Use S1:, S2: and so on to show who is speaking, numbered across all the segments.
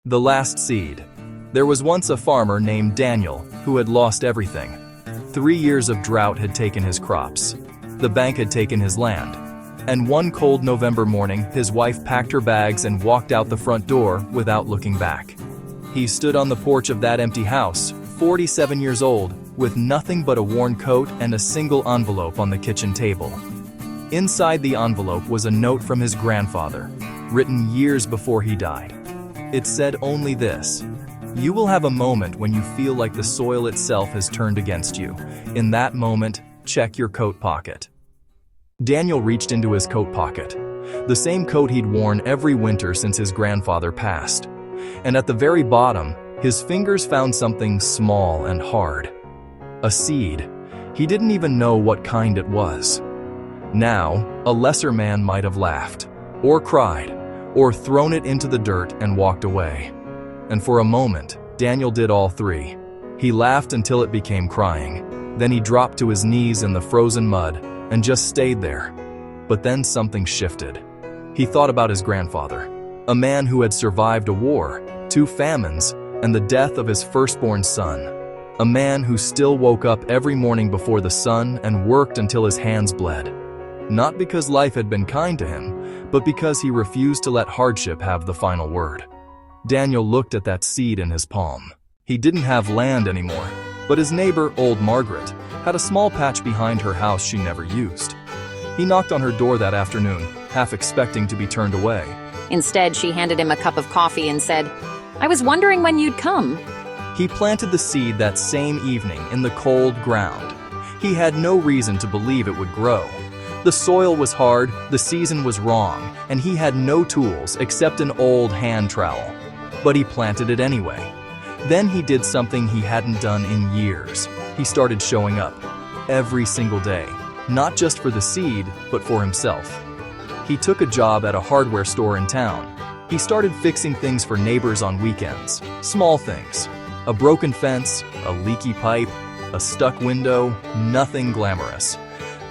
S1: The last seed. There was once a farmer named Daniel who had lost everything. 3 years of drought had taken his crops. The bank had taken his land. And one cold November morning, his wife packed her bags and walked out the front door without looking back. He stood on the porch of that empty house, 47 years old, with nothing but a worn coat and a single envelope on the kitchen table. Inside the envelope was a note from his grandfather, written years before he died. It said only this: "You will have a moment when you feel like the soil itself has turned against you. In that moment, check your coat pocket." Daniel reached into his coat pocket, the same coat he'd worn every winter since his grandfather passed. And at the very bottom, his fingers found something small and hard. A seed. He didn't even know what kind it was. Now, a lesser man might have laughed, or cried, or thrown it into the dirt and walked away. And for a moment, Daniel did all three. He laughed until it became crying. Then he dropped to his knees in the frozen mud and just stayed there. But then something shifted. He thought about his grandfather, a man who had survived a war, 2 famines, and the death of his firstborn son. A man who still woke up every morning before the sun and worked until his hands bled. Not because life had been kind to him, but because he refused to let hardship have the final word. Daniel looked at that seed in his palm. He didn't have land anymore, but his neighbor, old Margaret, had a small patch behind her house she never used. He knocked on her door that afternoon, half expecting to be turned away.
S2: Instead, she handed him a cup of coffee and said, "I was wondering when you'd come."
S1: He planted the seed that same evening in the cold ground. He had no reason to believe it would grow. The soil was hard, the season was wrong, and he had no tools except an old hand trowel. But he planted it anyway. Then he did something he hadn't done in years. He started showing up every single day, not just for the seed, but for himself. He took a job at a hardware store in town. He started fixing things for neighbors on weekends, small things. A broken fence, a leaky pipe, a stuck window, nothing glamorous.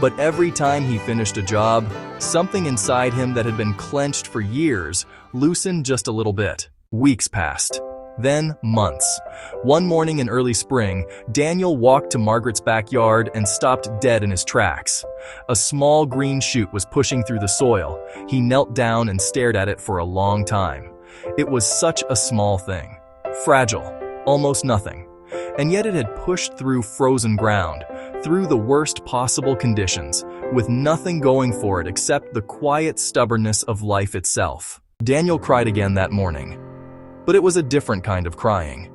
S1: But every time he finished a job, something inside him that had been clenched for years loosened just a little bit. Weeks passed. Then months. One morning in early spring, Daniel walked to Margaret's backyard and stopped dead in his tracks. A small green shoot was pushing through the soil. He knelt down and stared at it for a long time. It was such a small thing. Fragile. Almost nothing. And yet it had pushed through frozen ground, through the worst possible conditions, with nothing going for it except the quiet stubbornness of life itself. Daniel cried again that morning. But it was a different kind of crying.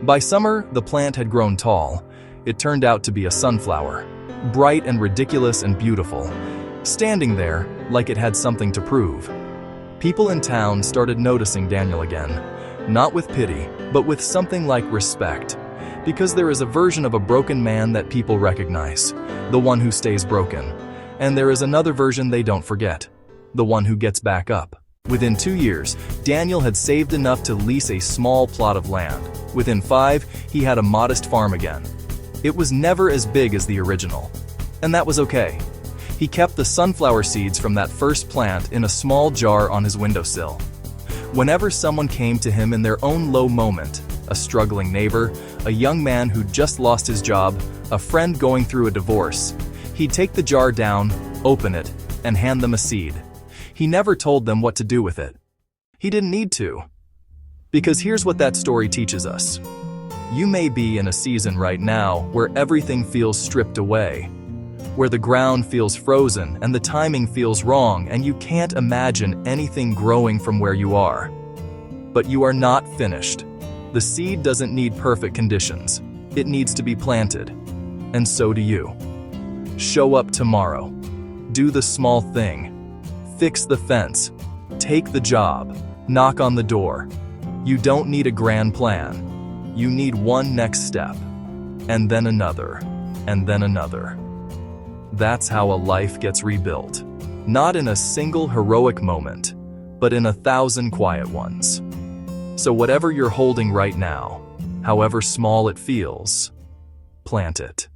S1: By summer, the plant had grown tall. It turned out to be a sunflower, bright and ridiculous and beautiful, standing there like it had something to prove. People in town started noticing Daniel again, not with pity, but with something like respect, because there is a version of a broken man that people recognize, the one who stays broken, and there is another version they don't forget, the one who gets back up. Within 2 years, Daniel had saved enough to lease a small plot of land. Within 5, he had a modest farm again. It was never as big as the original, and that was okay. He kept the sunflower seeds from that first plant in a small jar on his windowsill. Whenever someone came to him in their own low moment, a struggling neighbor, a young man who just lost his job, a friend going through a divorce, he'd take the jar down, open it, and hand them a seed. He never told them what to do with it. He didn't need to. Because here's what that story teaches us. You may be in a season right now where everything feels stripped away, where the ground feels frozen and the timing feels wrong and you can't imagine anything growing from where you are. But you are not finished. The seed doesn't need perfect conditions. It needs to be planted. And so do you. Show up tomorrow. Do the small thing. Fix the fence. Take the job. Knock on the door. You don't need a grand plan. You need one next step. And then another. And then another. That's how a life gets rebuilt. Not in a single heroic moment, but in 1,000 quiet ones. So whatever you're holding right now, however small it feels, plant it.